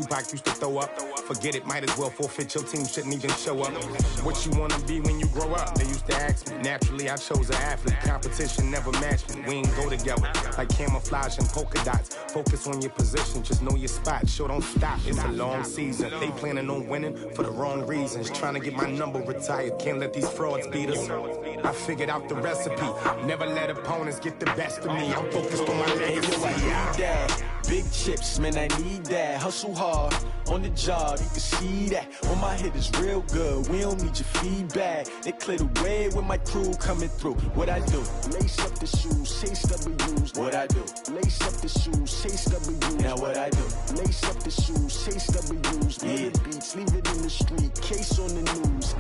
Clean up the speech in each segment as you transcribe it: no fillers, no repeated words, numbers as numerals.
Tupac used to throw up. Forget it, might as well forfeit, your team shouldn't even show up. What you wanna be when you grow up? They used to ask me. Naturally, I chose an athlete. Competition never matched me. We ain't go together. Like camouflage and polka dots. Focus on your position, just know your spot. Sure, don't stop, it's a long season. They planning on winning for the wrong reasons. Trying to get my number retired, can't let these frauds beat us. I figured out the recipe. Never let opponents get the best of me. I'm focused on my legacy. Big chips, man, I need that. Hustle hard on the job, you can see that. On my head is real good, we don't need your feedback. They clear the way with my crew coming through. What I do? Lace up the shoes, chase W's. What I do? Lace up the shoes, chase W's. Now what I do? Lace up the shoes, chase W's. Yeah. The beats, leave it in the street, case on the news.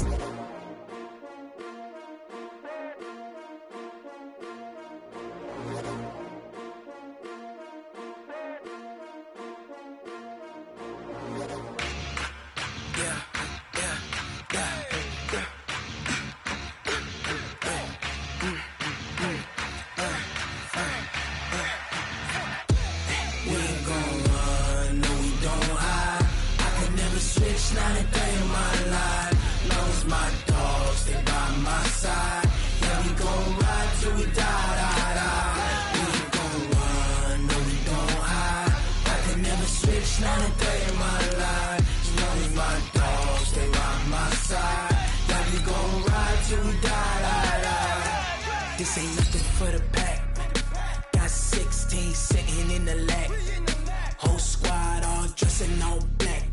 This ain't nothing for the pack. Got 16 sitting in the lap. Whole squad all dressing all black.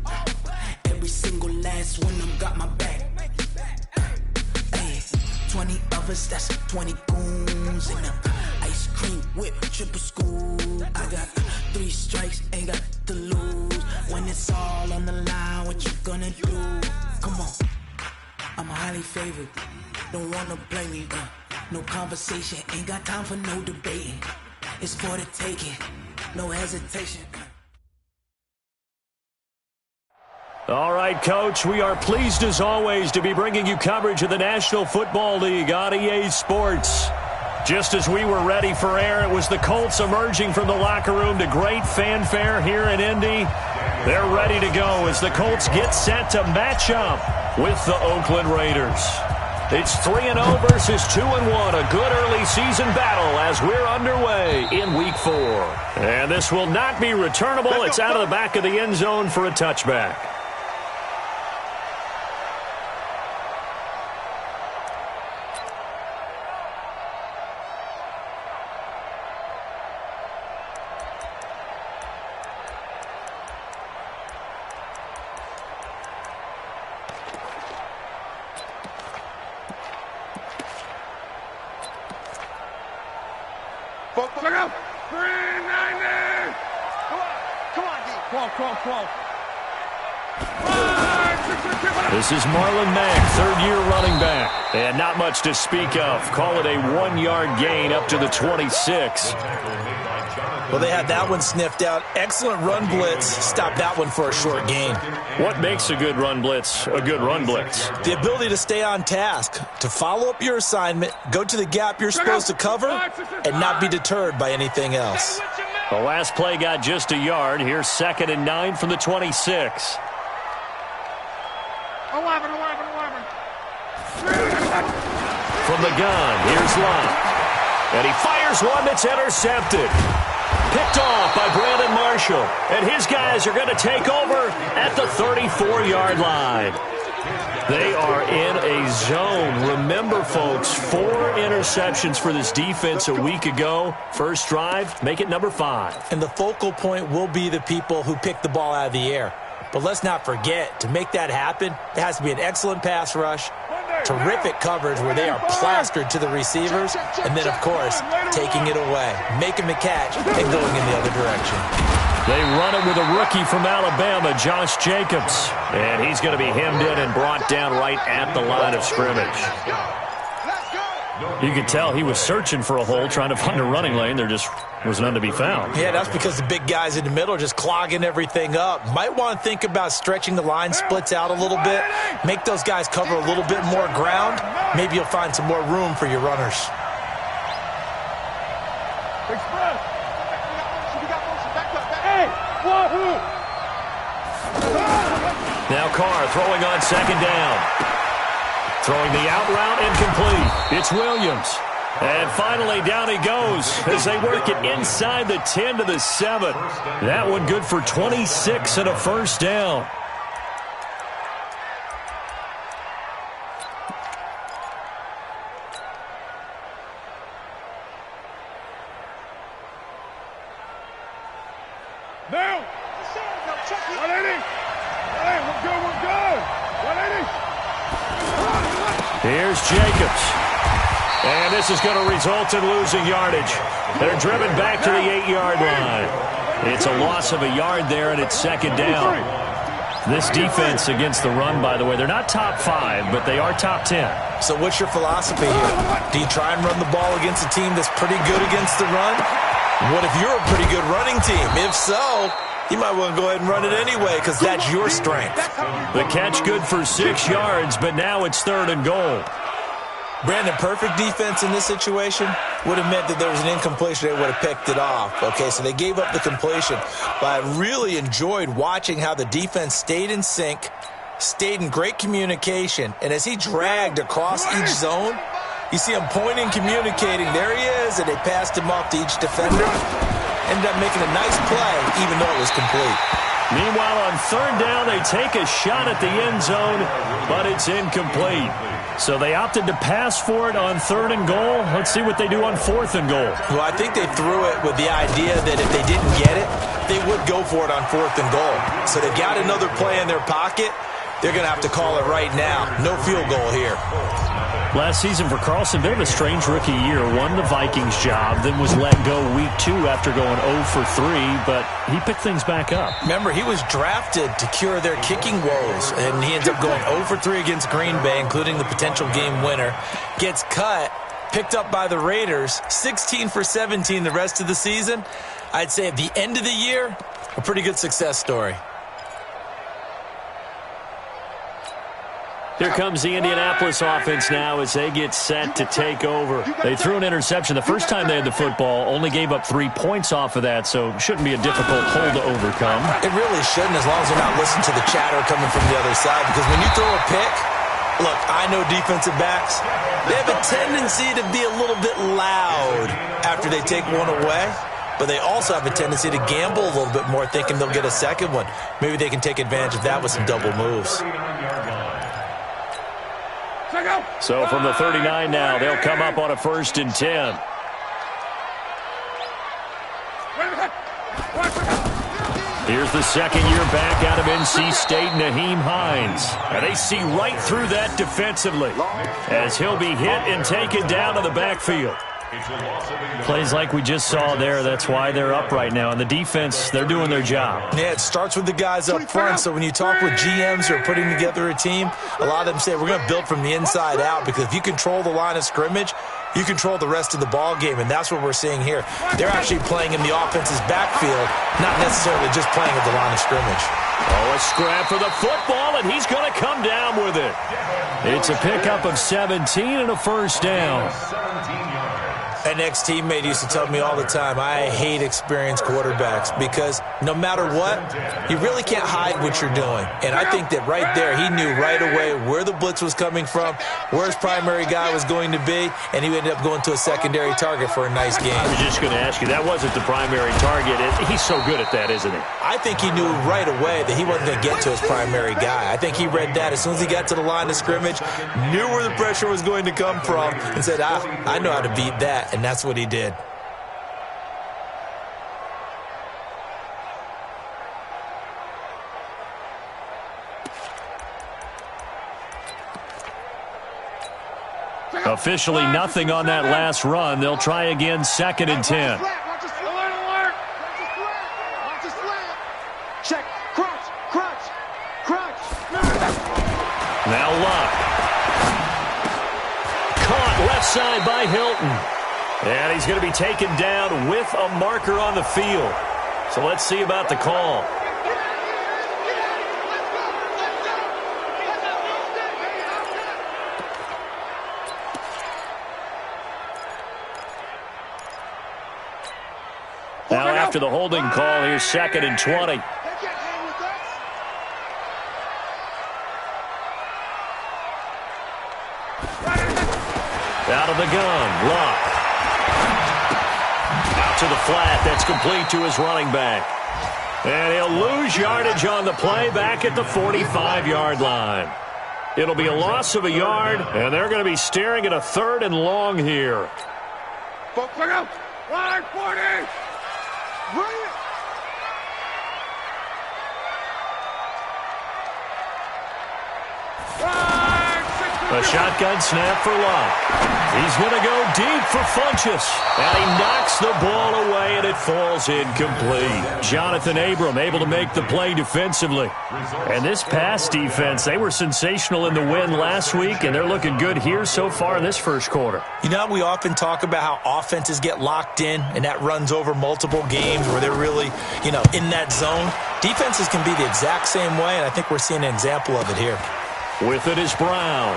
Every single last one of them got my back. Hey, 20 of us, that's 20 goons in the ice cream whip, triple school. I got 3 strikes, ain't got to lose. When it's all on the line, what you gonna do? Come on, I'm highly favored. Don't wanna blame me, no conversation, ain't got time for no debating. It's for the taking, no hesitation. All right, Coach, we are pleased as always to be bringing you coverage of the National Football League on EA Sports. Just as we were ready for air, it was the Colts emerging from the locker room to great fanfare here in Indy. They're ready to go as the Colts get set to match up with the Oakland Raiders. It's 3-0 versus 2-1, a good early season battle as we're underway in Week 4. And this will not be returnable. It's out of the back of the end zone for a touchback. Look out! 390! Come on. This is Marlon Mack, third-year running back. And not much to speak of. Call it a 1-yard gain up to the 26. Well, they had that one sniffed out. Excellent run blitz. Stopped that one for a short gain. What makes a good run blitz a good run blitz? The ability to stay on task, to follow up your assignment, go to the gap you're supposed to cover, and not be deterred by anything else. The last play got just a yard. Here's 2nd and 9 from the 26. 11. From the gun, here's Locke. And he fires one that's intercepted. Picked off by Brandon Marshall. And his guys are going to take over at the 34-yard line. They are in a zone. Remember, folks, 4 interceptions for this defense a week ago. First drive, make it number 5. And the focal point will be the people who pick the ball out of the air. But let's not forget, to make that happen, it has to be an excellent pass rush, terrific coverage where they are plastered to the receivers, and then, of course, taking it away, making the catch, and going in the other direction. They run it with a rookie from Alabama, Josh Jacobs. And he's going to be hemmed in and brought down right at the line of scrimmage. You could tell he was searching for a hole, trying to find a running lane. There just was none to be found. Yeah, that's because the big guys in the middle are just clogging everything up. Might want to think about stretching the line splits out a little bit. Make those guys cover a little bit more ground. Maybe you'll find some more room for your runners. Hey, wahoo! Now Carr throwing on second down. Throwing the out route incomplete. It's Williams. And finally, down he goes as they work it inside the 10 to the 7. That one good for 26 and a first down. Now! 180! Hey, we're good! 180! Here's Jacobs. And this is going to result in losing yardage. They're driven back to the 8-yard line. It's a loss of a yard there, and it's second down. This defense against the run, by the way, they're not top 5, but they are top 10. So what's your philosophy here? Do you try and run the ball against a team that's pretty good against the run? What if you're a pretty good running team? If so, you might want to go ahead and run it anyway because that's your strength. The catch good for 6 yards, but now it's 3rd and goal. Brandon, perfect defense in this situation would have meant that there was an incompletion. They would have picked it off. Okay, so they gave up the completion. But I really enjoyed watching how the defense stayed in sync, stayed in great communication, and as he dragged across each zone, you see him pointing, communicating. There he is, and they passed him off to each defender. Ended up making a nice play, even though it was complete. Meanwhile, on 3rd down, they take a shot at the end zone, but it's incomplete. So they opted to pass for it on 3rd and goal. Let's see what they do on 4th and goal. Well, I think they threw it with the idea that if they didn't get it, they would go for it on 4th and goal. So they've got another play in their pocket. They're going to have to call it right now. No field goal here. Last season for Carlson, bit of a strange rookie year. Won the Vikings job, then was let go week 2 after going 0 for 3, but he picked things back up. Remember, he was drafted to cure their kicking woes, and he ends up going 0 for 3 against Green Bay, including the potential game winner. Gets cut, picked up by the Raiders, 16 for 17 the rest of the season. I'd say at the end of the year, a pretty good success story. Here comes the Indianapolis offense now as they get set to take over. They threw an interception the first time they had the football, only gave up 3 points off of that, so shouldn't be a difficult hole to overcome. It really shouldn't, as long as they're not listening to the chatter coming from the other side, because when you throw a pick, look, I know defensive backs, they have a tendency to be a little bit loud after they take one away. But they also have a tendency to gamble a little bit more, thinking they'll get a second one. Maybe they can take advantage of that with some double moves. So from the 39 now, they'll come up on a 1st and 10. Here's the second-year back out of NC State, Nyheim Hines. And they see right through that defensively as he'll be hit and taken down to the backfield. Plays like we just saw there. That's why they're up right now. And the defense, they're doing their job. Yeah, it starts with the guys up front. So when you talk with GMs who are putting together a team, a lot of them say we're going to build from the inside out, because if you control the line of scrimmage, you control the rest of the ball game, and that's what we're seeing here. They're actually playing in the offense's backfield, not necessarily just playing at the line of scrimmage. Oh, a scrap for the football, and he's going to come down with it. It's a pickup of 17 and a first down. An ex-teammate used to tell me all the time, I hate experienced quarterbacks, because no matter what, you really can't hide what you're doing. And I think that right there, he knew right away where the blitz was coming from, where his primary guy was going to be, and he ended up going to a secondary target for a nice game. I was just going to ask you, that wasn't the primary target. He's so good at that, isn't he? I think he knew right away that he wasn't going to get to his primary guy. I think he read that as soon as he got to the line of scrimmage, knew where the pressure was going to come from, and said, I know how to beat that. And that's what he did. Officially nothing on that last run. They'll try again, 2nd and 10. Now Luck. Caught left side by Hilton. And he's going to be taken down with a marker on the field. So let's see about the call. Now after the holding call, here's 2nd and 20. Out of the gun, Luck. Out to the flat, that's complete to his running back. And he'll lose yardage on the play back at the 45-yard line. It'll be a loss of a yard, and they're going to be staring at a 3rd and long here. Folks, look out! Line 40! A shotgun snap for Luck. He's going to go deep for Funchess. And he knocks the ball away, and it falls incomplete. Jonathan Abram able to make the play defensively. And this pass defense, they were sensational in the win last week, and they're looking good here so far in this first quarter. You know, we often talk about how offenses get locked in, and that runs over multiple games where they're really, in that zone. Defenses can be the exact same way, and I think we're seeing an example of it here. With it is Brown.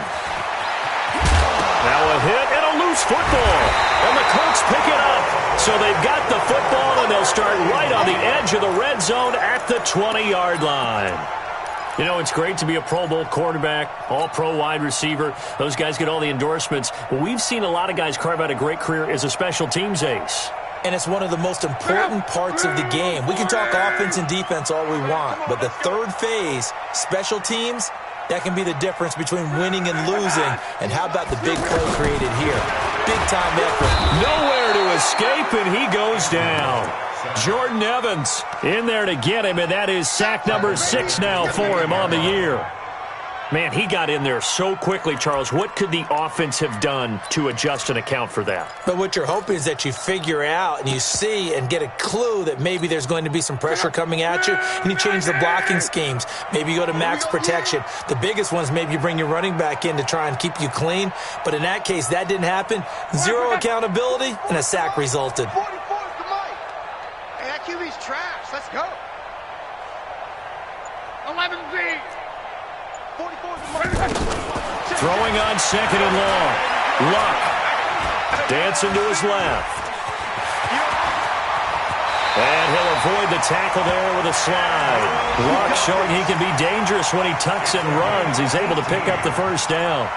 Now a hit and a loose football. And the Colts pick it up. So they've got the football, and they'll start right on the edge of the red zone at the 20-yard line. You know, it's great to be a Pro Bowl quarterback, all-pro wide receiver. Those guys get all the endorsements. But we've seen a lot of guys carve out a great career as a special teams ace. And it's one of the most important parts of the game. We can talk offense and defense all we want, but the third phase, special teams, that can be the difference between winning and losing. And how about the big play created here? Big-time effort. Nowhere to escape, and he goes down. Jordan Evans in there to get him, and that is sack number 6 now for him on the year. Man, he got in there so quickly, Charles. What could the offense have done to adjust and account for that? But what you're hoping is that you figure out and you see and get a clue that maybe there's going to be some pressure coming at you, and you change the blocking schemes. Maybe you go to max protection. The biggest one is maybe you bring your running back in to try and keep you clean. But in that case, that didn't happen. Zero accountability, and a sack resulted. 44 is the mic. Hey, that QB's trash. Let's go. 11Z. Throwing on 2nd and long. Luck dancing to his left. And he'll avoid the tackle there with a slide. Luck showing he can be dangerous when he tucks and runs. He's able to pick up the first down.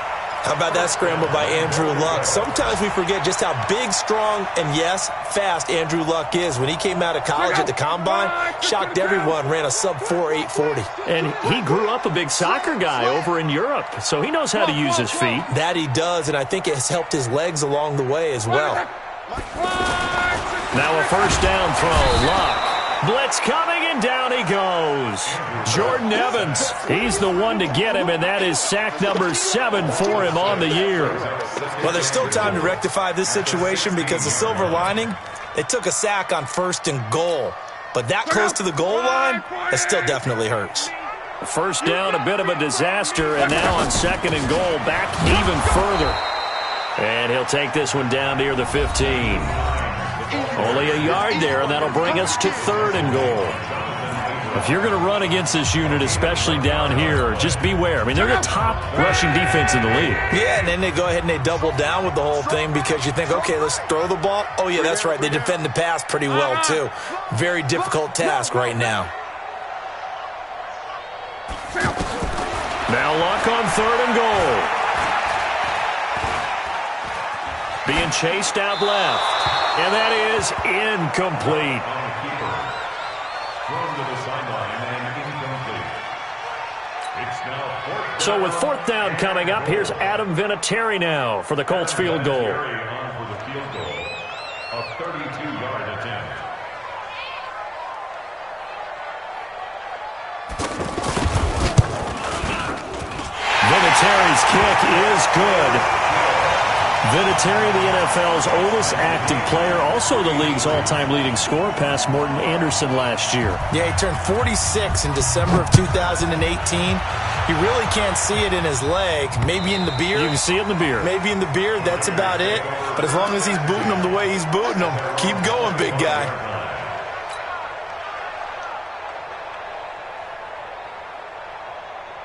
How about that scramble by Andrew Luck? Sometimes we forget just how big, strong, and, yes, fast Andrew Luck is. When he came out of college at the Combine, shocked everyone, ran a sub-4 840. And he grew up a big soccer guy over in Europe, so he knows how to use his feet. That he does, and I think it has helped his legs along the way as well. Now a first down throw. Luck. Blitz coming, and down he goes. Jordan Evans, he's the one to get him, and that is sack number 7 for him on the year. Well, there's still time to rectify this situation because the silver lining, they took a sack on 1st and goal. But that close to the goal line, it still definitely hurts. First down, a bit of a disaster, and now on 2nd and goal, back even further. And he'll take this one down near the 15. Only a yard there, and that'll bring us to 3rd and goal. If you're going to run against this unit, especially down here, just beware. I mean, they're the top rushing defense in the league. Yeah, and then they go ahead and they double down with the whole thing because you think, okay, let's throw the ball. Oh, yeah, that's right. They defend the pass pretty well, too. Very difficult task right now. Now Luck on 3rd and goal. Being chased out left. And that is incomplete. So with 4th down coming up, here's Adam Vinatieri now for the Colts field goal. Vinatieri's kick is good. Vinatieri, the NFL's oldest active player, also the league's all-time leading scorer, past Morton Anderson last year. Yeah, he turned 46 in December of 2018. You really can't see it in his leg. Maybe in the beard. You can see it in the beard. Maybe in the beard, that's about it. But as long as he's booting him the way he's booting him, keep going, big guy.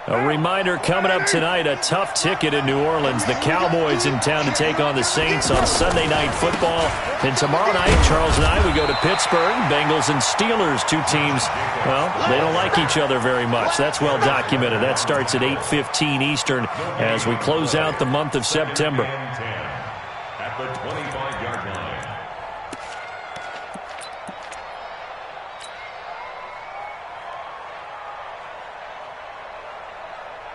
A reminder coming up tonight, a tough ticket in New Orleans. The Cowboys in town to take on the Saints on Sunday Night Football. And tomorrow night, Charles and I, we go to Pittsburgh. Bengals and Steelers, two teams, well, they don't like each other very much. That's well documented. That starts at 8:15 Eastern as we close out the month of September. At the 25-yard line.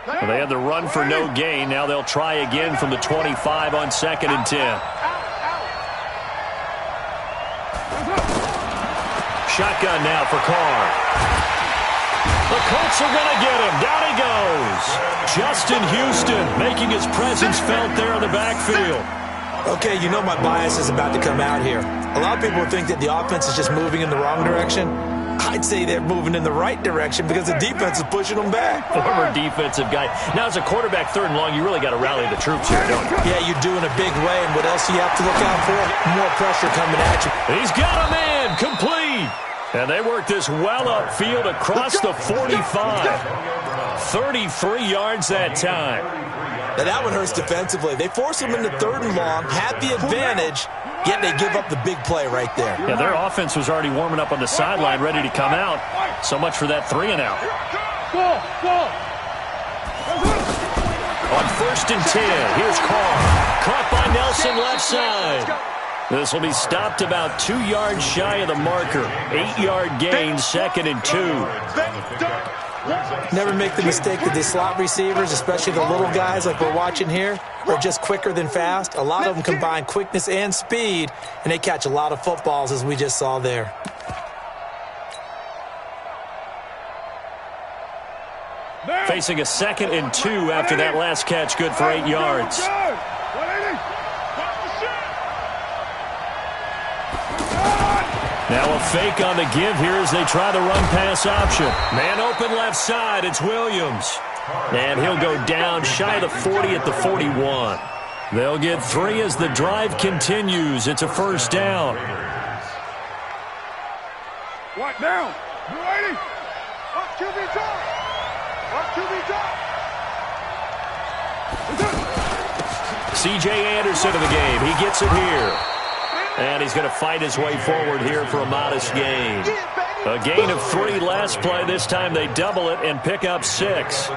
Well, they had the run for no gain. Now they'll try again from the 25 on 2nd and 10. Shotgun now for Carr. The Colts are going to get him. Down he goes. Justin Houston making his presence felt there in the backfield. Okay, you know my bias is about to come out here. A lot of people think that the offense is just moving in the wrong direction. I'd say they're moving in the right direction because the defense is pushing them back. Former defensive guy. Now, as a quarterback, 3rd and long, you really got to rally the troops here, don't you? Yeah, you do in a big way, and what else do you have to look out for? More pressure coming at you. He's got him in. Complete. And they work this well upfield across the 45. 33 yards that time. Now, that one hurts defensively. They force them into 3rd and long, have the advantage, yet they give up the big play right there. Yeah, their offense was already warming up on the sideline, ready to come out. So much for that 3 and out. On 1st and 10, here's Carr. Caught by Nelson left side. This will be stopped about 2 yards shy of the marker. 8-yard gain, 2nd and 2. Never make the mistake that the slot receivers, especially the little guys like we're watching here, are just quicker than fast. A lot of them combine quickness and speed, and they catch a lot of footballs, as we just saw there. Facing a 2nd and 2 after that last catch, good for 8 yards. Now a fake on the give here as they try the run-pass option. Man open left side, it's Williams. And he'll go down shy of the 40 at the 41. They'll get 3 as the drive continues. It's a 1st down. What down? You ready? Up QB top. Up QB top. C.J. Anderson in the game. He gets it here. And he's going to fight his way forward here for a modest gain. A gain of 3 last play. This time they double it and pick up 6.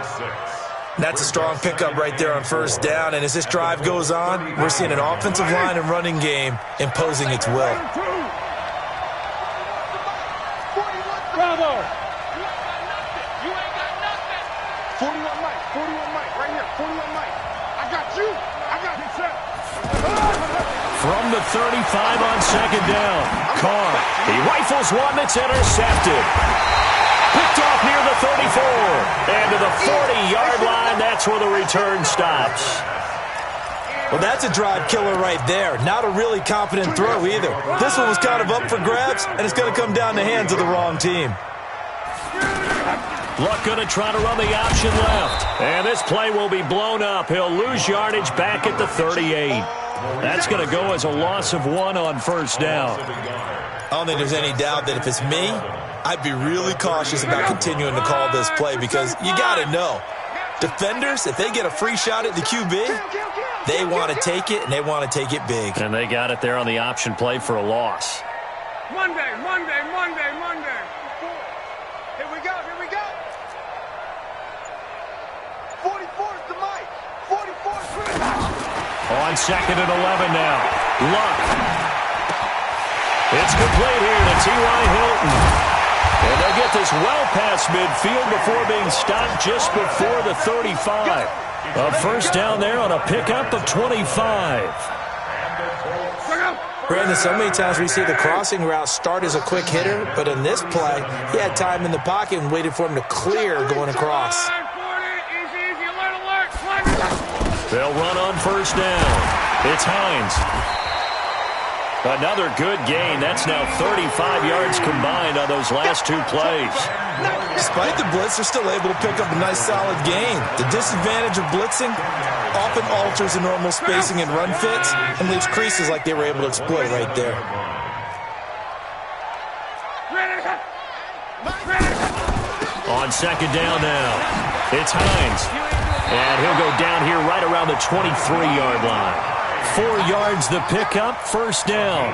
That's a strong pickup right there on 1st down. And as this drive goes on, we're seeing an offensive line and running game imposing its will. Bravo. You ain't got nothing. 41 Mike. 41 Mike. Right here. 41 Mike. I got you. I got you, sir. From the 35 on 2nd down. Carr, he rifles one that's intercepted. Picked off near the 34. And to the 40-yard line, that's where the return stops. Well, that's a drive killer right there. Not a really confident throw either. This one was kind of up for grabs, and it's going to come down the hands of the wrong team. Luck going to try to run the option left. And this play will be blown up. He'll lose yardage back at the 38. That's going to go as a loss of 1 on 1st down. I don't think there's any doubt that if it's me, I'd be really cautious about continuing to call this play because you got to know, defenders, if they get a free shot at the QB, they want to take it, and they want to take it big. And they got it there on the option play for a loss. Monday. Here we go. 44's the mic. 44's On 2nd and 11 now. Luck. It's complete here to T.Y. Hilton. And they'll get this well past midfield before being stopped just before the 35. A 1st down there on a pickup of 25. Brandon, so many times we see the crossing route start as a quick hitter, but in this play, he had time in the pocket and waited for him to clear going across. They'll run on 1st down. It's Hines. Another good gain. That's now 35 yards combined on those last 2 plays. Despite the blitz, they're still able to pick up a nice solid gain. The disadvantage of blitzing often alters the normal spacing and run fits and leaves creases like they were able to exploit right there. On On second down now, it's Hines. And he'll go down here right around the 23-yard line. 4 yards the pickup, first down.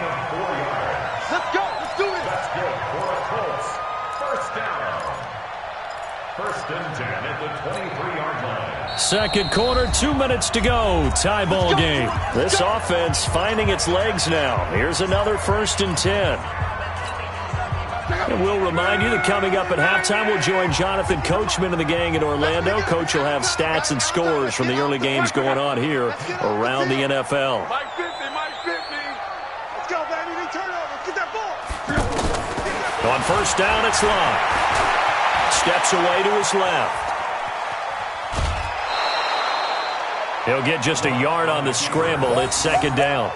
Let's go. Let's do it. That's good for a Colts. First down. First and 10 at the 23-yard line. Second quarter, 2 minutes to go. Tie ball game. This offense finding its legs now. Here's another first and 10. And we'll remind you that coming up at halftime, we'll join Jonathan Coachman and the gang in Orlando. Coach will have stats and scores from the early games going on here around the NFL. Mike 50, Mike 50. Let's go, baby. Need turnover. Get that ball. On first down, it's Locke. Steps away to his left. He'll get just a yard on the scramble. It's second down.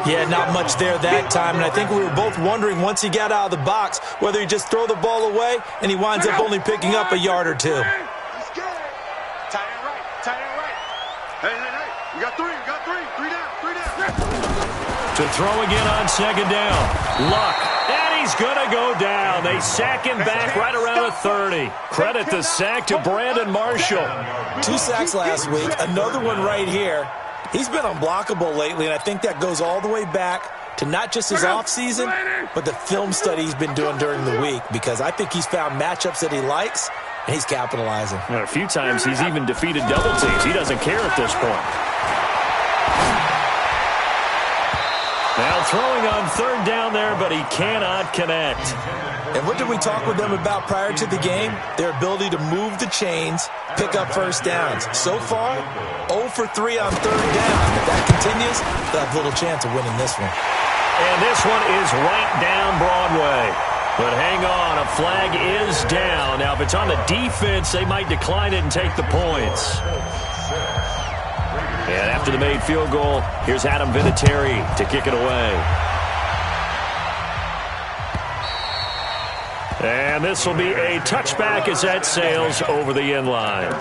Yeah, not much there that time, and I think we were both wondering once he got out of the box whether he just throw the ball away and he winds up only picking up a yard or two. Let's go. Tight end right. Tight end right. Hey. You got three. You got three. Three down. To throw again on second down. Luck. And he's going to go down. They sack him back right around the 30. Credit the sack to Brandon Marshall. 2 sacks last week, another one right here. He's been unblockable lately, and I think that goes all the way back to not just his offseason, but the film study he's been doing during the week, because I think he's found matchups that he likes, and he's capitalizing. A few times he's even defeated double teams. He doesn't care at this point. Now throwing on third down there, but he cannot connect. And what did we talk with them about prior to the game? Their ability to move the chains, pick up first downs. So far, 0 for 3 on third down. If that continues, they'll have little chance of winning this one. And this one is right down Broadway. But hang on, a flag is down. Now, if it's on the defense, they might decline it and take the points. And after the made field goal, here's Adam Vinatieri to kick it away. And this will be a touchback as that sails over the end line.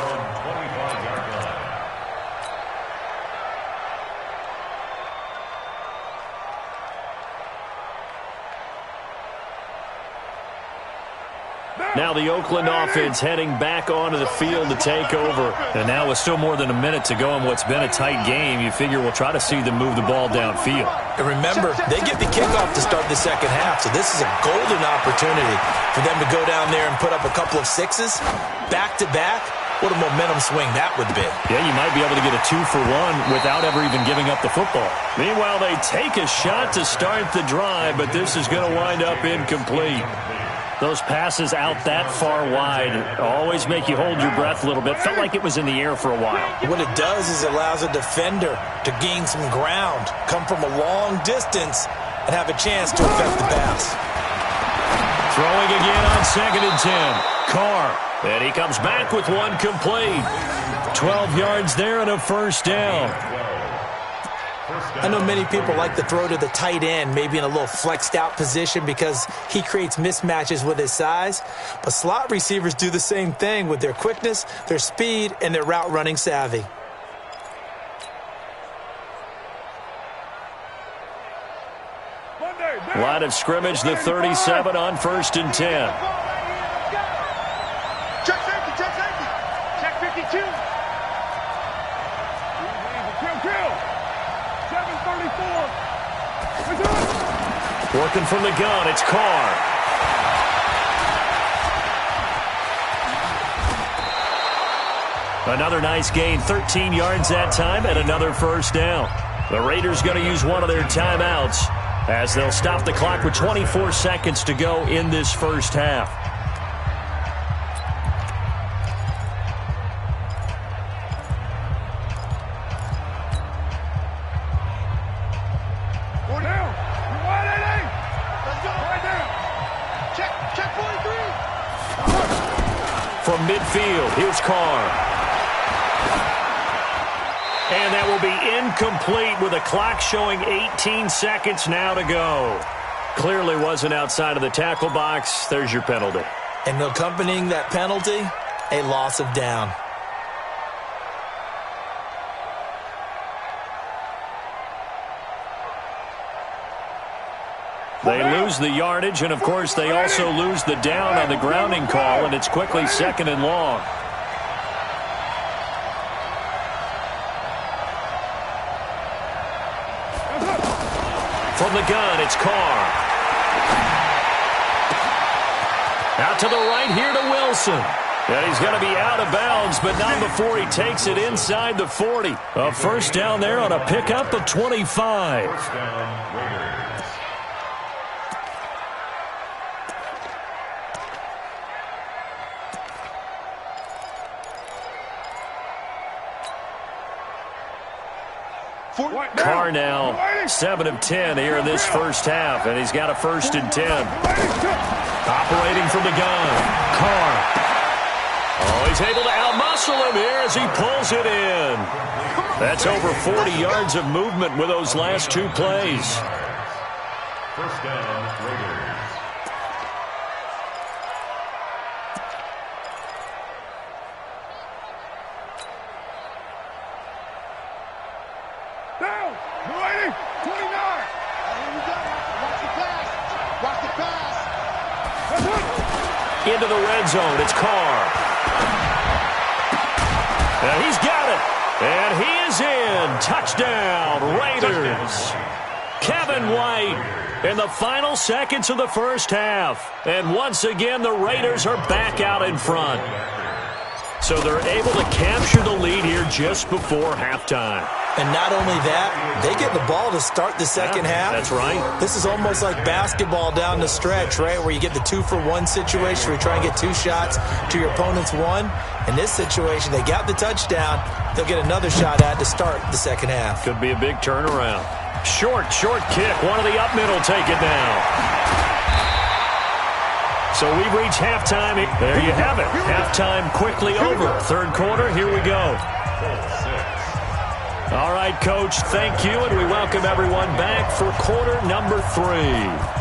Now the Oakland offense heading back onto the field to take over. And now with still more than a minute to go in what's been a tight game, you figure we'll try to see them move the ball downfield. And remember, they get the kickoff to start the second half, so this is a golden opportunity for them to go down there and put up a couple of sixes back-to-back. What a momentum swing that would be. Yeah, you might be able to get a 2-for-1 without ever even giving up the football. Meanwhile, they take a shot to start the drive, but this is going to wind up incomplete. Those passes out that far wide always make you hold your breath a little bit. Felt like it was in the air for a while. What it does is it allows a defender to gain some ground, come from a long distance, and have a chance to affect the pass. Throwing again on second and 10. Carr. And he comes back with one complete. 12 yards there and a first down. I know many people like to throw to the tight end, maybe in a little flexed out position because he creates mismatches with his size. But slot receivers do the same thing with their quickness, their speed, and their route running savvy. Line of scrimmage, the 37 on first and 10. Check safety, check safety. Check 52. Kill. 734. Working from the gun, it's Carr. Another nice gain, 13 yards that time, and another first down. The Raiders going to use one of their timeouts as they'll stop the clock with 24 seconds to go in this first half. Go down. Wide 88. Let's go. Right down. Check 43. From midfield, here's Carr. And that will be incomplete with a clock showing 18 seconds now to go. Clearly wasn't outside of the tackle box. There's your penalty. And accompanying that penalty, a loss of down. They lose the yardage, and, of course, they also lose the down on the grounding call, and it's quickly 2nd and long. From the gun, it's Carr. Out to the right here to Wilson. And he's going to be out of bounds, but not before he takes it inside the 40. A first down there on a pickup of 25. First down, Raiders. Carr now 7 of 10 here in this first half, and he's got a 1st and 10. Operating from the gun, Carr. Oh, he's able to outmuscle him here as he pulls it in. That's over 40 yards of movement with those last 2 plays. First down, Raiders. Down! 29! Watch the pass! Watch the pass! Into the red zone, it's Carr. And he's got it. And he is in. Touchdown, Raiders. Kevin White in the final seconds of the first half. And once again, the Raiders are back out in front. So they're able to capture the lead here just before halftime. And not only that, they get the ball to start the second half. That's right. This is almost like basketball down the stretch, right, where you get the 2-for-1 situation where you try and get 2 shots to your opponent's 1. In this situation, they got the touchdown. They'll get another shot at to start the second half. Could be a big turnaround. Short kick. One of the up middle take it down. So we've reached halftime. There you have it. Halftime quickly over. Third quarter, here we go. All right, Coach, thank you, and we welcome everyone back for quarter number 3.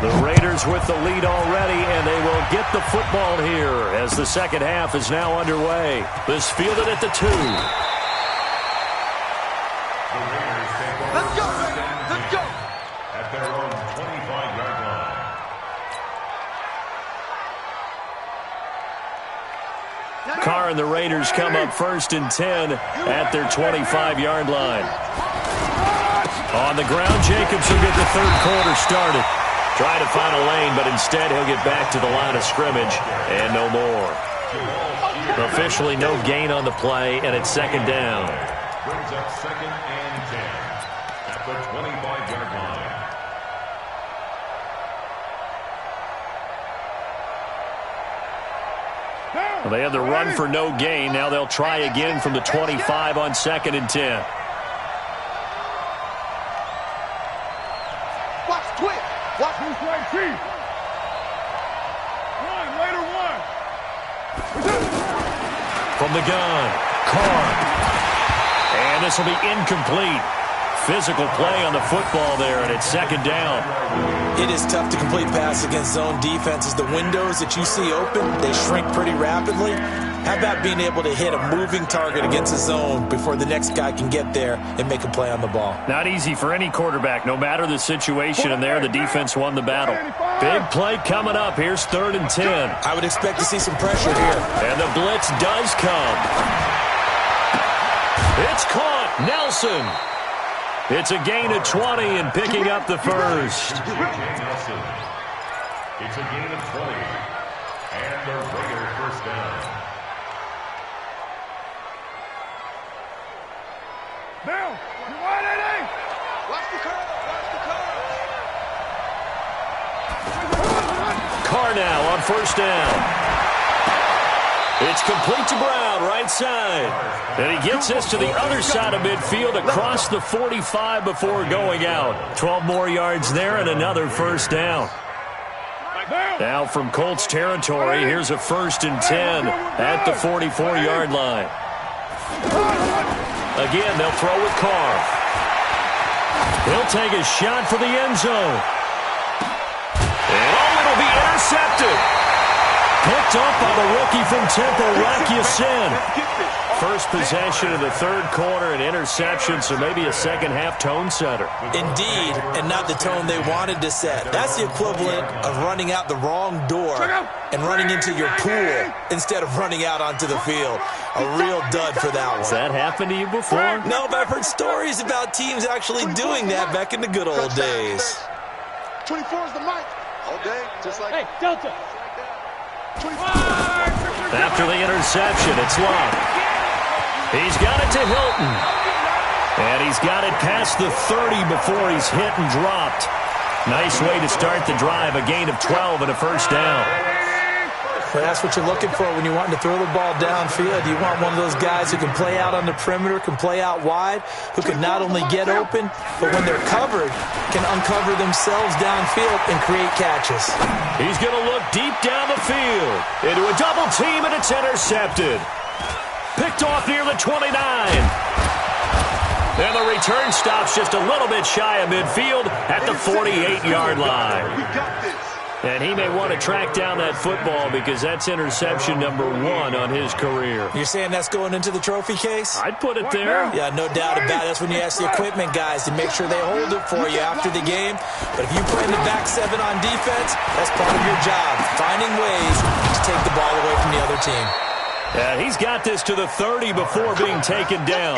The Raiders with the lead already, and they will get the football here as the second half is now underway. This fielded at the 2. Let's go, baby! Let's go! At their own 25-yard line. Carr and the Raiders come up 1st and 10 at their 25-yard line. On the ground, Jacobs will get the third quarter started. Try to find a lane, but instead he'll get back to the line of scrimmage and no more. Officially no gain on the play, and it's 2nd down. Brings up 2nd and 10 at the 25-yard line. Well, they had the run for no gain. Now they'll try again from the 25 on 2nd and 10. Watch quick! Watch who's right feet! One, later one! From the gun, Carr. And this will be incomplete. Physical play on the football there, and it's 2nd down. It is tough to complete pass against zone defenses. The windows that you see open, they shrink pretty rapidly. How about being able to hit a moving target against a zone before the next guy can get there and make a play on the ball? Not easy for any quarterback, no matter the situation, and there the defense won the battle. Big play coming up. Here's 3rd and 10. I would expect to see some pressure here. And the blitz does come. It's caught. Nelson. It's a gain of 20 and picking up the first. It's a gain of 20. And the Raiders first down. Down! You want it, eh? Watch the curve! Watch the curve! Carr now on 1st down. It's complete to Brown, right side. And he gets this to the other side of midfield across the 45 before going out. 12 more yards there and another first down. Now from Colts territory, here's a 1st and 10 at the 44-yard line. Again, they'll throw with Carr. He'll take a shot for the end zone. And it'll be intercepted. Picked up by the rookie from Temple, Rakiasin. first possession of the third quarter, an interception, so maybe a second-half tone setter. Indeed, and not the tone they wanted to set. That's the equivalent of running out the wrong door and running into your pool instead of running out onto the field. A real dud for that one. Has that happened to you before? No, but I've heard stories about teams actually doing that back in the good old days. 24 is the mic. All day, just like... Hey, Delta. After the interception, it's Love. He's got it to Hilton. And he's got it past the 30 before he's hit and dropped. Nice way to start the drive, a gain of 12 and a first down. Well, that's what you're looking for when you're wanting to throw the ball downfield. You want one of those guys who can play out on the perimeter, can play out wide, who can not only get open, but when they're covered, can uncover themselves downfield and create catches. He's going to look deep down the field into a double team, and it's intercepted. Picked off near the 29. And the return stops just a little bit shy of midfield at the 48-yard line. We got this. And he may want to track down that football because that's interception number 1 on his career. You're saying that's going into the trophy case? I'd put it there. Yeah, no doubt about it. That's when you ask the equipment guys to make sure they hold it for you after the game. But if you play in the back 7 on defense, that's part of your job, finding ways to take the ball away from the other team. And he's got this to the 30 before being taken down.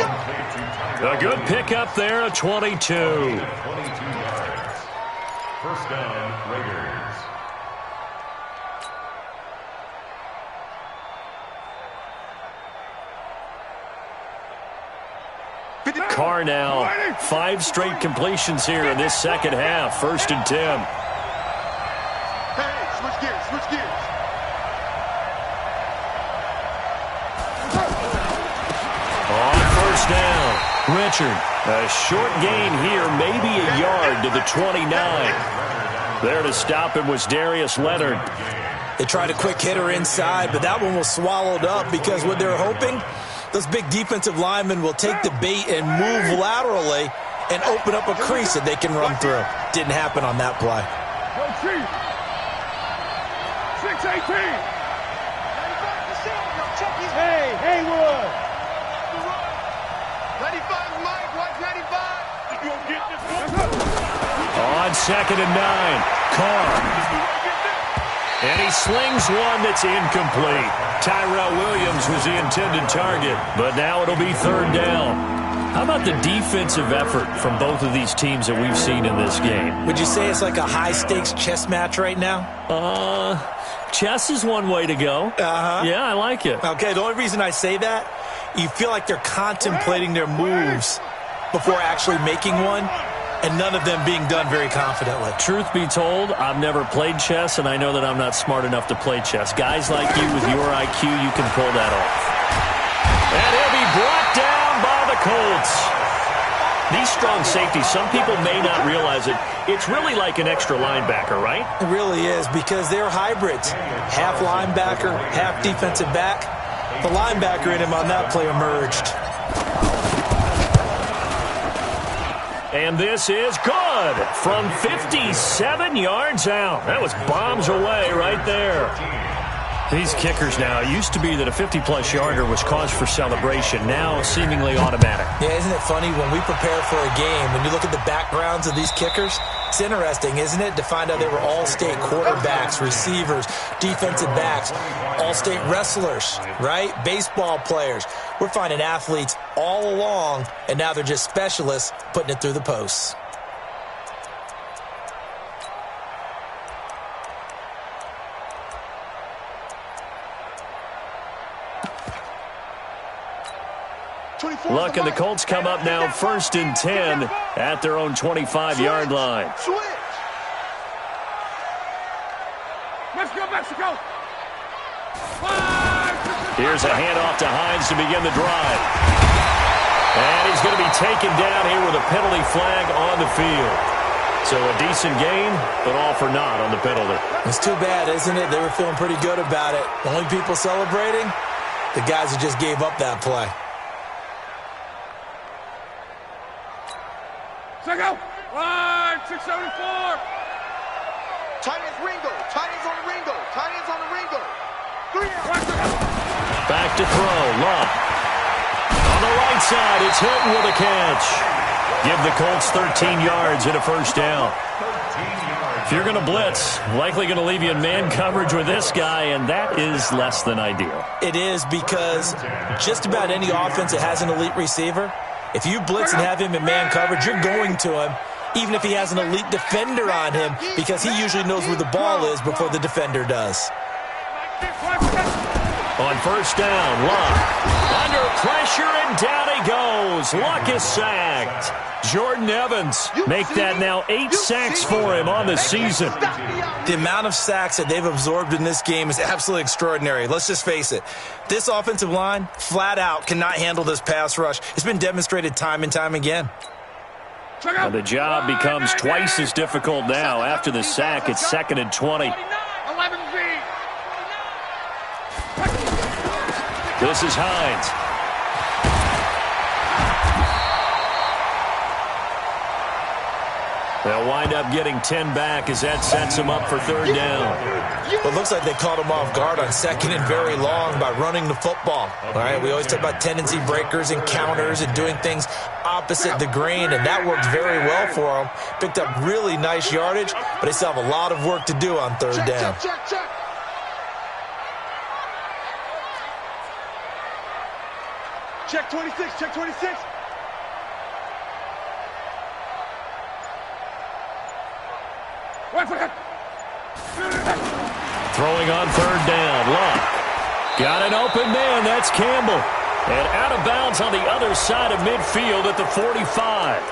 A good pickup there, a 22. 22 yards. First down, Raiders. Carr now, 5 straight completions here in this second half. 1st and 10. Hey, switch gears, switch gears. On first down, Richard. A short gain here, maybe a yard to the 29. There to stop him was Darius Leonard. They tried a quick hitter inside, but that one was swallowed up because what they're hoping, those big defensive linemen will take the bait and move laterally and open up a crease that they can run through. Didn't happen on that play. Go Chief. 6-18. Hey, Haywood. 95, Mike. Watch 95. You gonna get this one? On 2nd and 9, Carr. And he slings one that's incomplete. Tyrell Williams was the intended target, but now it'll be 3rd down. How about the defensive effort from both of these teams that we've seen in this game? Would you say it's like a high-stakes chess match right now? Chess is one way to go. Uh-huh. Yeah, I like it. Okay, the only reason I say that, you feel like they're contemplating their moves before actually making one, and none of them being done very confidently. Truth be told, I've never played chess, and I know that I'm not smart enough to play chess. Guys like you with your IQ, you can pull that off. And he'll be brought down by the Colts. These strong safeties, some people may not realize it. It's really like an extra linebacker, right? It really is, because they're hybrids. Half linebacker, half defensive back. The linebacker in him on that play emerged. And this is good from 57 yards out. That was bombs away right there. These kickers now, it used to be that a 50-plus yarder was cause for celebration. Now seemingly automatic. Yeah, isn't it funny when we prepare for a game, when you look at the backgrounds of these kickers, it's interesting, isn't it, to find out they were all-state quarterbacks, receivers, defensive backs, all-state wrestlers, right? Baseball players. We're finding athletes all along, and now they're just specialists putting it through the posts. Look, and the Colts come up now 1st and 10 at their own 25-yard line. Switch. Mexico, Mexico. Here's a handoff to Hines to begin the drive. And he's going to be taken down here with a penalty flag on the field. So a decent gain, but all for naught on the penalty. It's too bad, isn't it? They were feeling pretty good about it. The only people celebrating, the guys who just gave up that play. Second. 674. Tight ends Ringo. Tight ends on the Ringo. Tight ends on the Ringo. 3 Back to throw. Love. side. It's Hilton with a catch. Give the Colts 13 yards and a first down. If you're going to blitz, likely going to leave you in man coverage with this guy, and that is less than ideal. It is, because just about any offense that has an elite receiver, if you blitz and have him in man coverage, you're going to him, even if he has an elite defender on him, because he usually knows where the ball is before the defender does. On first down, Luck under pressure, and down he goes. Luck is sacked. Jordan Evans make that now 8 sacks for him on the season. The amount of sacks that they've absorbed in this game is absolutely extraordinary. Let's just face it. This offensive line, flat out, cannot handle this pass rush. It's been demonstrated time and time again. Now the job becomes twice as difficult now. After the sack, it's 2nd and 20. This is Hines. They'll wind up getting 10 back as that sets them up for 3rd down. It looks like they caught him off guard on 2nd and very long by running the football. All right, we always talk about tendency breakers and counters and doing things opposite the grain, and that worked very well for them. Picked up really nice yardage, but they still have a lot of work to do on 3rd down. Check 26, check 26. Throwing on 3rd down, Luck. Got an open man, that's Campbell. And out of bounds on the other side of midfield at the 45.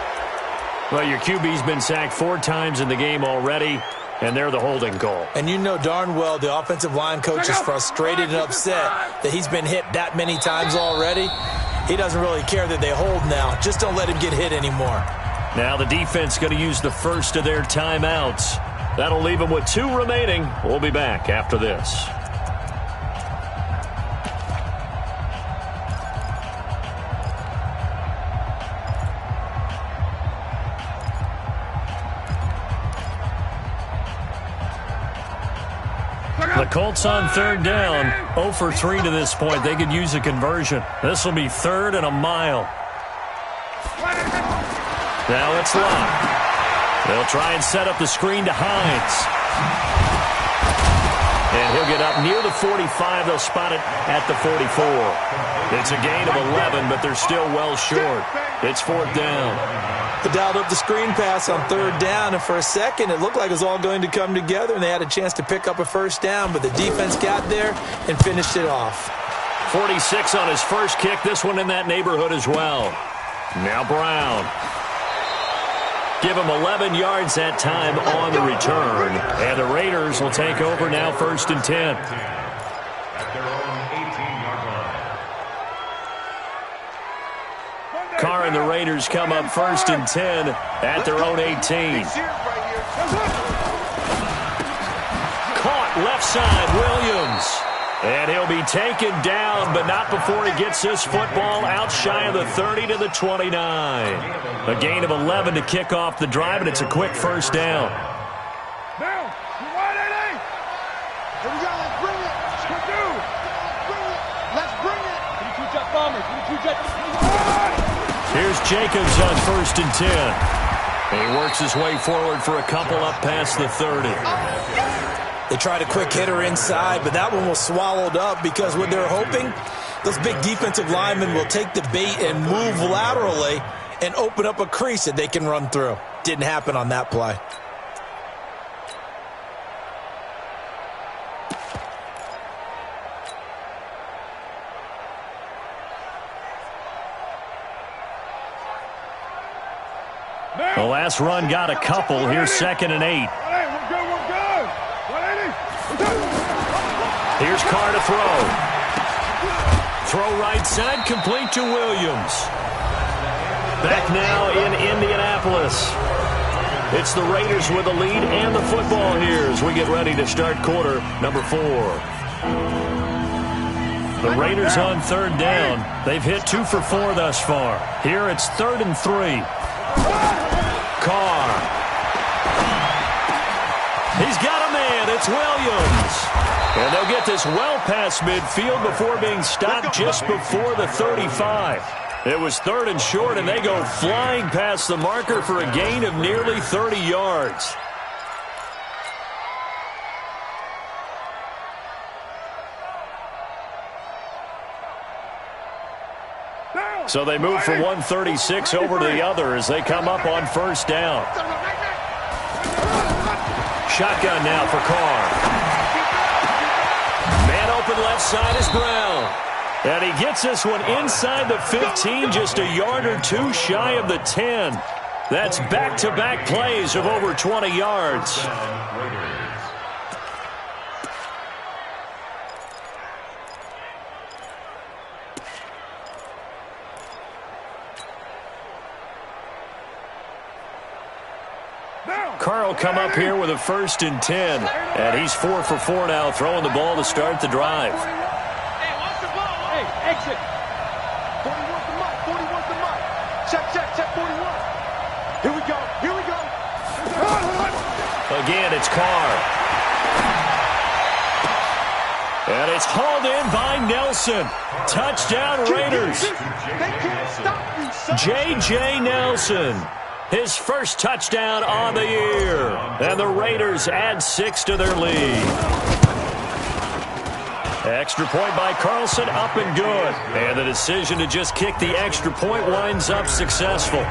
Well, your QB's been sacked 4 times in the game already, and they're the holding goal. And you know darn well the offensive line coach is frustrated and upset that he's been hit that many times already. He doesn't really care that they hold now. Just don't let him get hit anymore. Now the defense going to use the first of their timeouts. That'll leave them with 2 remaining. We'll be back after this. The Colts on 3rd down, 0 for 3 to this point. They could use a conversion. This will be 3rd and a mile. Now it's Luck. They'll try and set up the screen to Hines. And he'll get up near the 45. They'll spot it at the 44. It's a gain of 11, but they're still well short. It's 4th down. They dialed up the screen pass on 3rd down, and for a second it looked like it was all going to come together, and they had a chance to pick up a first down, but the defense got there and finished it off. 46 on his first kick. This one in that neighborhood as well. Now Brown. Give him 11 yards that time on the return. And the Raiders will take over now 1st and 10. At their own 18-yard line. Carr and the Raiders come up 1st and 10 at their own 18. Caught left side, Williams. And he'll be taken down, but not before he gets this football out shy of the 30 to the 29. A gain of 11 to kick off the drive, and it's a quick first down. Now, you wide 80. Here we go, let's bring it. Let's do. Let's bring it. 22 jet bombers, 22 jet. Here's Jacobs on 1st and 10. And he works his way forward for a couple up past the 30. They tried a quick hitter inside, but that one was swallowed up because what they're hoping, those big defensive linemen will take the bait and move laterally and open up a crease that they can run through. Didn't happen on that play. The last run got a couple. Here's 2nd and 8. Here's Carr to throw. Throw right side, complete to Williams. Back now in Indianapolis. It's the Raiders with the lead and the football here as we get ready to start quarter number 4. The Raiders on 3rd down. They've hit 2 for 4 thus far. Here it's 3rd and 3. Carr. He's got a man. It's Williams. And they'll get this well past midfield before being stopped just before the 35. It was 3rd and short, and they go flying past the marker for a gain of nearly 30 yards. So they move from 136 over to the other as they come up on 1st down. Shotgun now for Carr. Man open left side is Brown. And he gets this one inside the 15, just a yard or two shy of the 10. That's back-to-back plays of over 20 yards. Carl come up here with a 1st and 10. And he's 4 for 4 now, throwing the ball to start the drive. Hey, watch the ball. Hey, exit. 41's the mark. 41's the mark. Check 41. Here we go. Again, it's Carr. And it's hauled in by Nelson. Touchdown, Raiders. They can't stop you, son. J.J. Nelson. His first touchdown on the year. And the Raiders add 6 to their lead. Extra point by Carlson, up and good. And the decision to just kick the extra point winds up successful.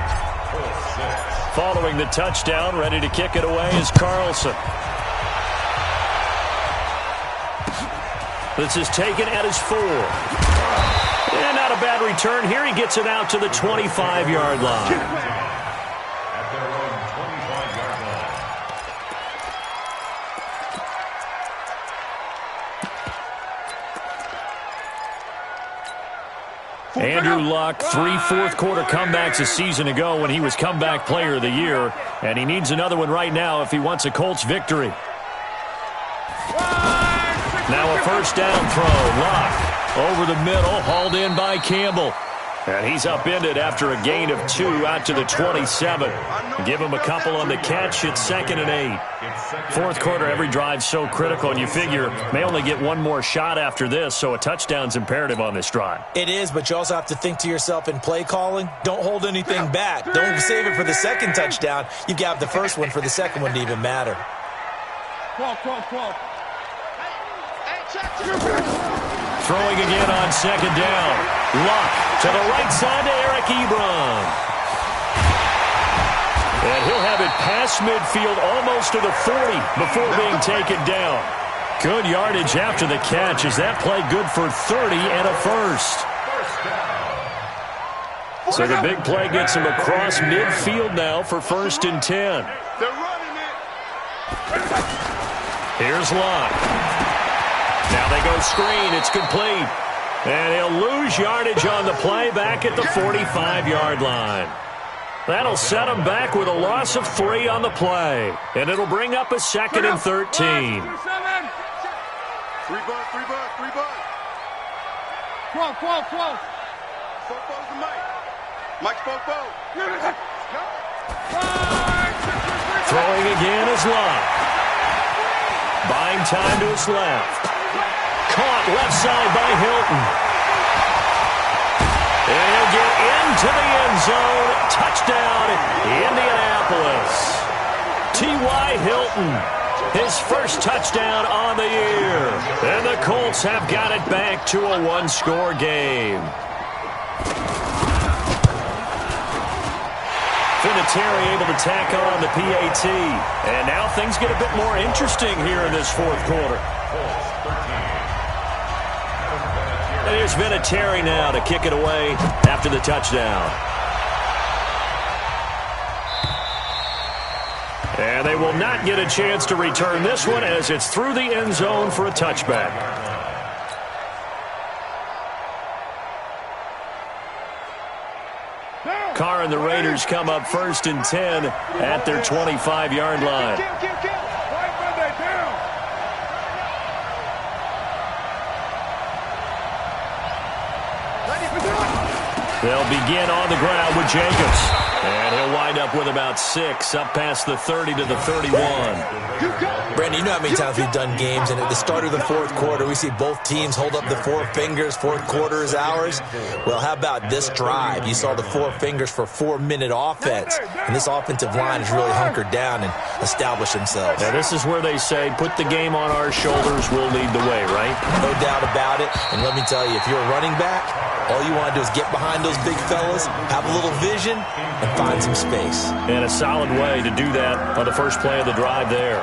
Following the touchdown, ready to kick it away is Carlson. This is taken at his 4. And not a bad return here. He gets it out to the 25-yard line. Andrew Luck, 3 fourth-quarter comebacks a season ago when he was comeback player of the year, and he needs another one right now if he wants a Colts victory. Now a 1st down throw. Luck over the middle, hauled in by Campbell. And he's upended after a gain of 2 out to the 27. Give him a couple on the catch. It's 2nd and 8. 4th quarter, every drive so critical, and you figure may only get one more shot after this, so a touchdown's imperative on this drive. It is, but you also have to think to yourself in play calling, don't hold anything back. Don't save it for the 2nd touchdown. You've got the 1st one for the 2nd one to even matter. 12. Throwing again on 2nd down. Luck to the right side to Eric Ebron. And he'll have it past midfield almost to the 40 before being taken down. Good yardage after the catch as that play good for 30 and a 1st. So the big play gets him across midfield now for 1st and 10. They're running it. Here's Luck. Now they go screen. It's complete. And he'll lose yardage on the play back at the 45-yard line. That'll set him back with a loss of 3 on the play. And it'll bring up a 2nd and 13. 3 bucks. 12. Fofo's the mic. Mike's Fofo. Throwing again is Luck. Buying time to his left. Caught left side by Hilton. And he'll get into the end zone. Touchdown, Indianapolis. T.Y. Hilton, his first touchdown on the year. And the Colts have got it back to a 1-score game. Vinatieri able to tack on the PAT. And now things get a bit more interesting here in this 4th quarter. And here's Vinatieri now to kick it away after the touchdown. And they will not get a chance to return this one as it's through the end zone for a touchback. Carr and the Raiders come up 1st and 10 at their 25-yard line. They'll begin on the ground with Jacobs. And he'll wind up with about 6, up past the 30 to the 31. Brandon, you know how many times we've done games, and at the start of the fourth quarter, we see both teams hold up the 4 fingers, fourth quarter is ours. Well, how about this drive? You saw the 4 fingers for 4-minute offense, and this offensive line has really hunkered down and established themselves. Now, this is where they say, put the game on our shoulders, we'll lead the way, right? No doubt about it, and let me tell you, if you're a running back, all you want to do is get behind those big fellas, have a little vision, and find some space. And a solid way to do that on the first play of the drive there.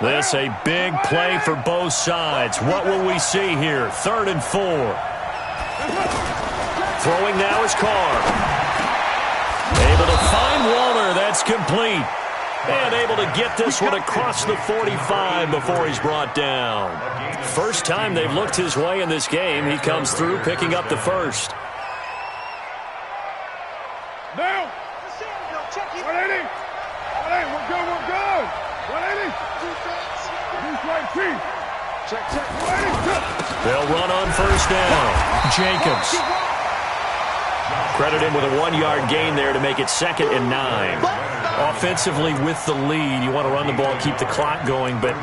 This a big play for both sides. What will we see here? 3rd and 4. Throwing now is Carr. Able to find Waller. That's complete. And able to get this one across the 45 before he's brought down. First time they've looked his way in this game. He comes through picking up the first. Down. 180. 180. We're good. 180. Check. 180. They'll run on first down. Jacobs. Credit him with a 1-yard gain there to make it 2nd and 9. Offensively with the lead, you want to run the ball, keep the clock going, but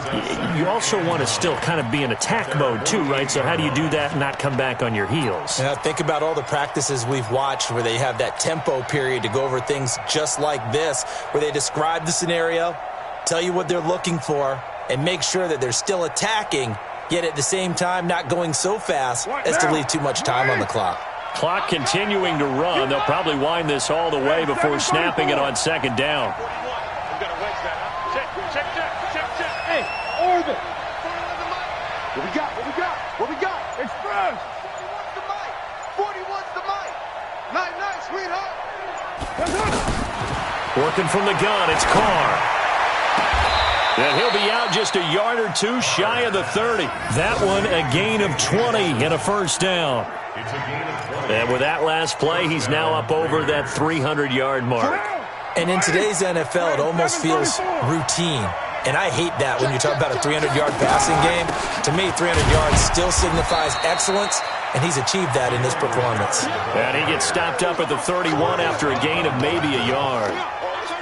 you also want to still kind of be in attack mode too, right? So how do you do that and not come back on your heels? Yeah, think about all the practices we've watched where they have that tempo period to go over things just like this, where they describe the scenario, tell you what they're looking for, and make sure that they're still attacking, yet at the same time not going so fast as to leave too much time on the clock. Clock continuing to run. They'll probably wind this all the way before snapping it on 2nd down. Hey, orbit. What we got? Express. 41's the mic. Night, sweetheart. Working from the gun, it's Carr. And he'll be out just a yard or 2 shy of the 30. That one a gain of 20 and a first down. And with that last play, he's now up over that 300-yard mark. And in today's NFL, it almost feels routine. And I hate that when you talk about a 300-yard passing game. To me, 300 yards still signifies excellence, and he's achieved that in this performance. And he gets stopped up at the 31 after a gain of maybe a yard.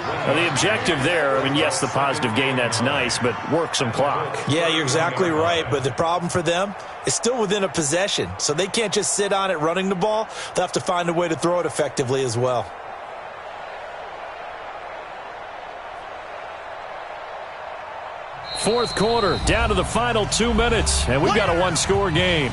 Now, the objective there, I mean, yes, the positive gain, that's nice, but work some clock. Yeah, you're exactly right, but the problem for them is still within a possession, so they can't just sit on it running the ball. They'll have to find a way to throw it effectively as well. Fourth quarter, down to the final 2 minutes, and we've got a 1-score game.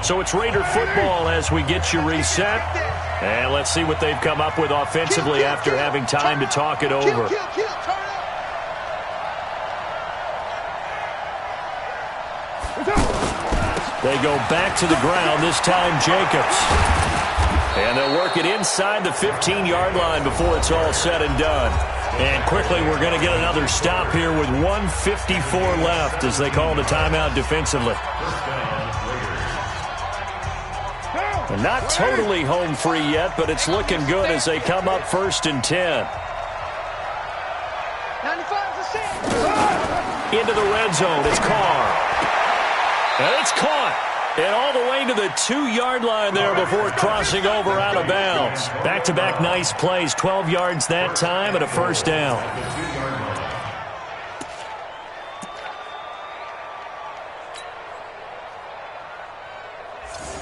So it's Raider football as we get you reset. And let's see what they've come up with offensively after having time to talk it over. They go back to the ground, this time Jacobs. And they'll work it inside the 15-yard line before it's all said and done. And quickly, we're going to get another stop here with 1:54 left as they call the timeout defensively. And not totally home free yet, but it's looking good as they come up 1st and 10. Into the red zone, it's Carr. And it's caught. And all the way to the 2-yard line there before crossing over out of bounds. Back-to-back nice plays, 12 yards that time and a first down.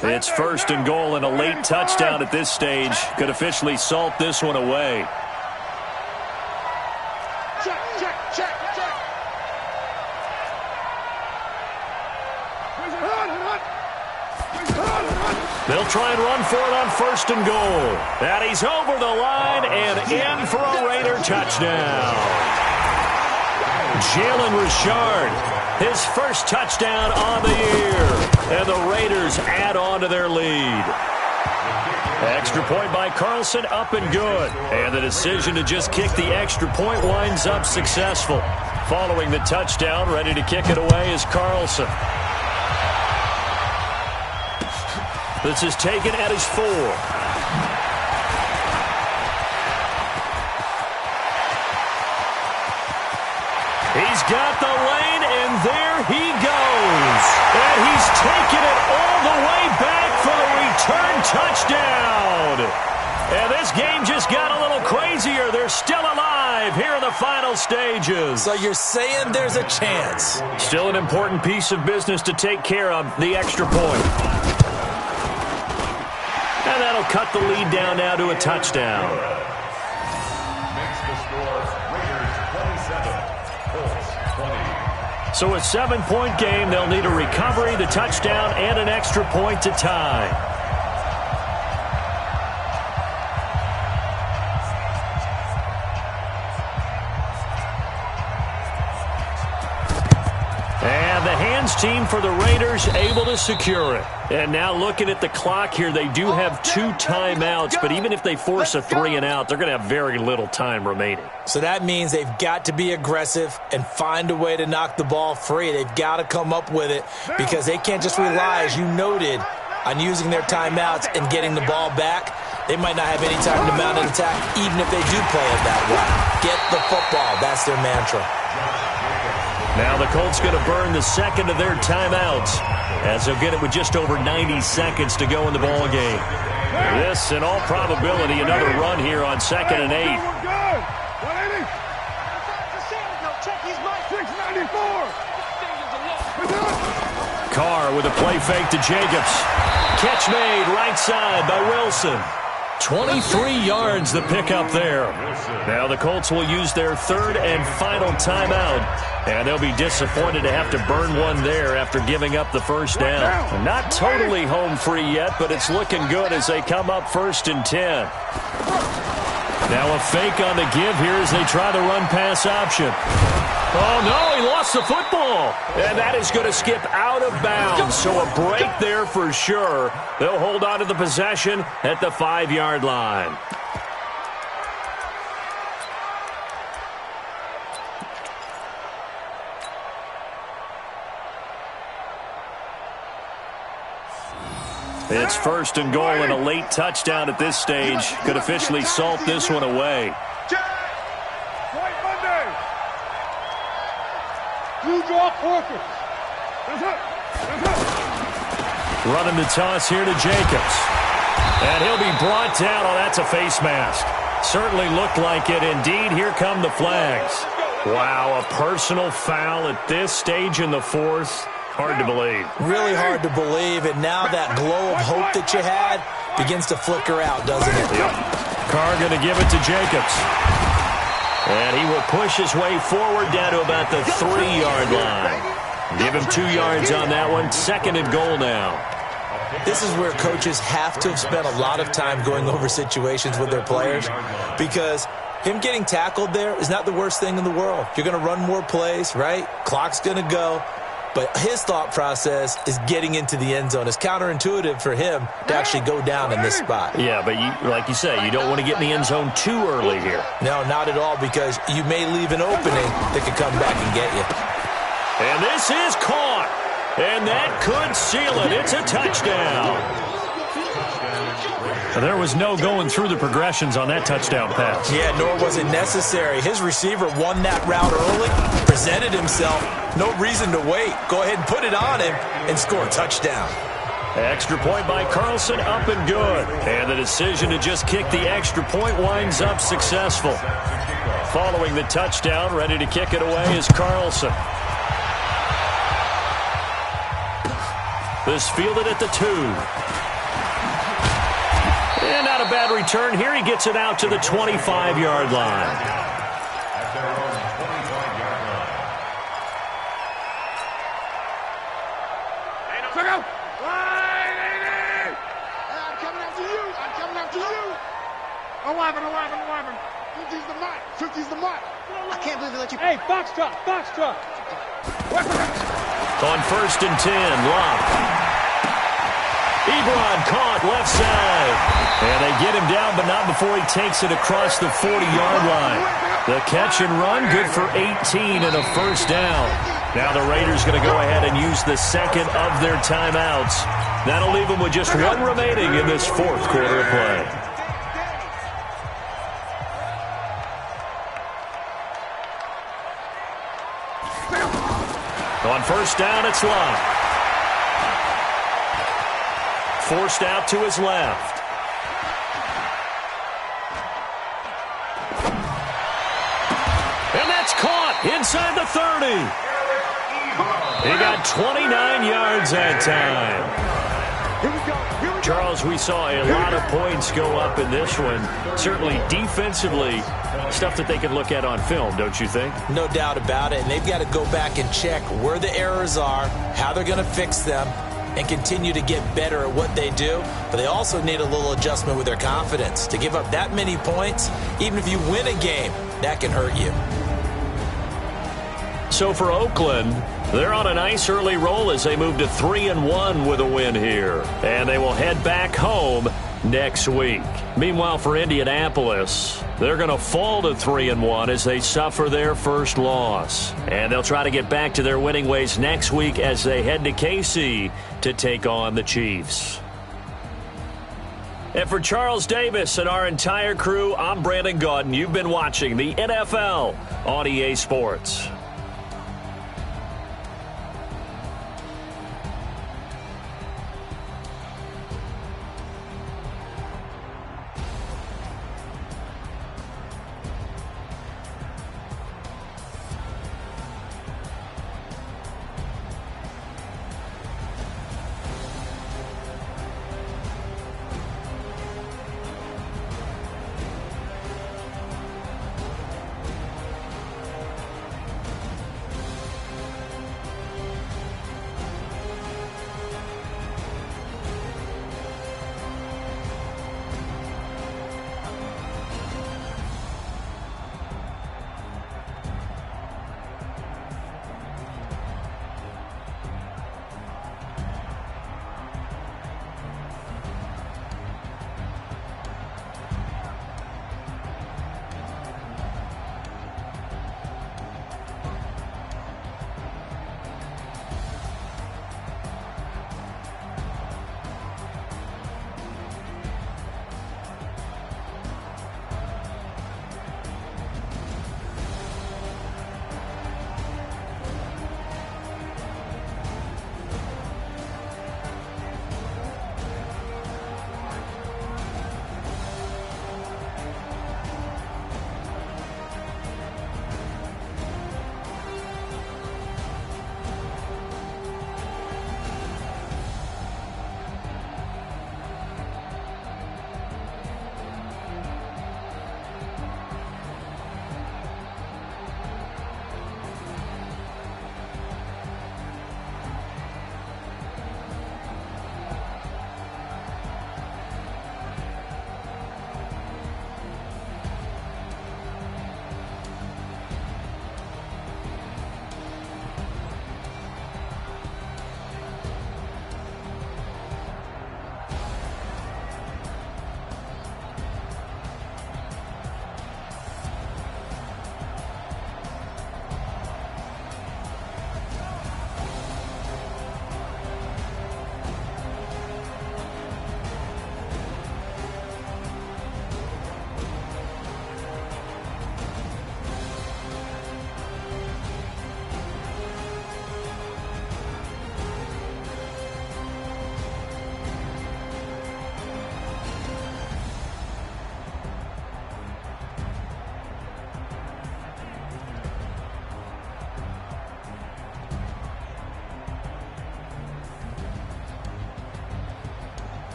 It's 1st and goal, and a late touchdown at this stage could officially salt this one away. Check. They'll try and run for it on 1st and goal. And he's over the line and in for a Raider touchdown. Jalen Richard, his first touchdown on the year. And the Raiders add on to their lead. Extra point by Carlson, up and good. And the decision to just kick the extra point winds up successful. Following the touchdown, ready to kick it away is Carlson. This is taken at his 4. He's got the lane, and there he goes. And he's taken it all the way back for the return touchdown. And this game just got a little crazier. They're still alive here in the final stages. So you're saying there's a chance. Still an important piece of business to take care of, the extra point. And that'll cut the lead down now to a touchdown. Makes the score Raiders 27, Colts 20. So a 7-point game, they'll need a recovery, the touchdown, and an extra point to tie. And the hands team for the Raiders able to secure it. And now looking at the clock here, they do have 2 timeouts, but even if they force a 3-and-out, they're going to have very little time remaining. So that means they've got to be aggressive and find a way to knock the ball free. They've got to come up with it because they can't just rely, as you noted, on using their timeouts and getting the ball back. They might not have any time to mount an attack, even if they do play it that way. Get the football. That's their mantra. Now the Colts going to burn the second of their timeouts as they'll get it with just over 90 seconds to go in the ball game. This, in all probability, another run here on 2nd and 8. Carr with a play fake to Jacobs. Catch made right side by Wilson. 23 yards the pickup there. Now the Colts will use their 3rd and final timeout, and they'll be disappointed to have to burn one there after giving up the first down. Not totally home free yet, but it's looking good as they come up 1st and 10. Now a fake on the give here as they try the run pass option. Oh, no, he lost the football. And that is going to skip out of bounds. So a break there for sure. They'll hold on to the possession at the 5-yard line. It's 1st and goal, and a late touchdown at this stage could officially salt this one away. Running the toss here to Jacobs. And he'll be brought down. Oh, that's a face mask. Certainly looked like it. Indeed, here come the flags. Wow, a personal foul at this stage in the 4th. Hard to believe. Really hard to believe, and now that glow of hope that you had begins to flicker out, doesn't it? Yep. Carr going to give it to Jacobs. And he will push his way forward down to about the 3-yard line. Give him 2 yards on that one. 2nd and goal now. This is where coaches have to have spent a lot of time going over situations with their players, because him getting tackled there is not the worst thing in the world. You're going to run more plays, right? Clock's going to go. But his thought process is getting into the end zone. It's counterintuitive for him to actually go down in this spot. Yeah, but like you say, you don't want to get in the end zone too early here. No, not at all, because you may leave an opening that could come back and get you. And this is caught. And that could seal it. It's a touchdown. There was no going through the progressions on that touchdown pass. Yeah, nor was it necessary. His receiver won that route early, presented himself. No reason to wait. Go ahead and put it on him and score a touchdown. Extra point by Carlson, up and good. And the decision to just kick the extra point winds up successful. Following the touchdown, ready to kick it away is Carlson. This fielded at the 2. And not a bad return here. He gets it out to the 25-yard line. At their own 25-yard line. Check out. I'm coming after you. I'm coming after you. 11. 50's the mark. 50's the mark. I can't believe they let you. Hey, box truck. On 1st and 10, Love. Ebron caught left side. And they get him down, but not before he takes it across the 40-yard line. The catch and run, good for 18 and a first down. Now the Raiders going to go ahead and use the second of their timeouts. That'll leave them with just one remaining in this fourth quarter of play. On first down, it's Love. Forced out to his left. And that's caught inside the 30. He got 29 yards that time. Charles, we saw a lot of points go up in this one. Certainly defensively, stuff that they can look at on film, don't you think? No doubt about it. And they've got to go back and check where the errors are, how they're going to fix them, and continue to get better at what they do. But they also need a little adjustment with their confidence. To give up that many points, even if you win a game, that can hurt you. So for Oakland, they're on a nice early roll as they move to 3-1 with a win here. And they will head back home next week. Meanwhile, for Indianapolis, they're going to fall to 3-1 as they suffer their first loss. And they'll try to get back to their winning ways next week as they head to KC to take on the Chiefs. And for Charles Davis and our entire crew, I'm Brandon Gaudin. You've been watching the NFL on EA Sports.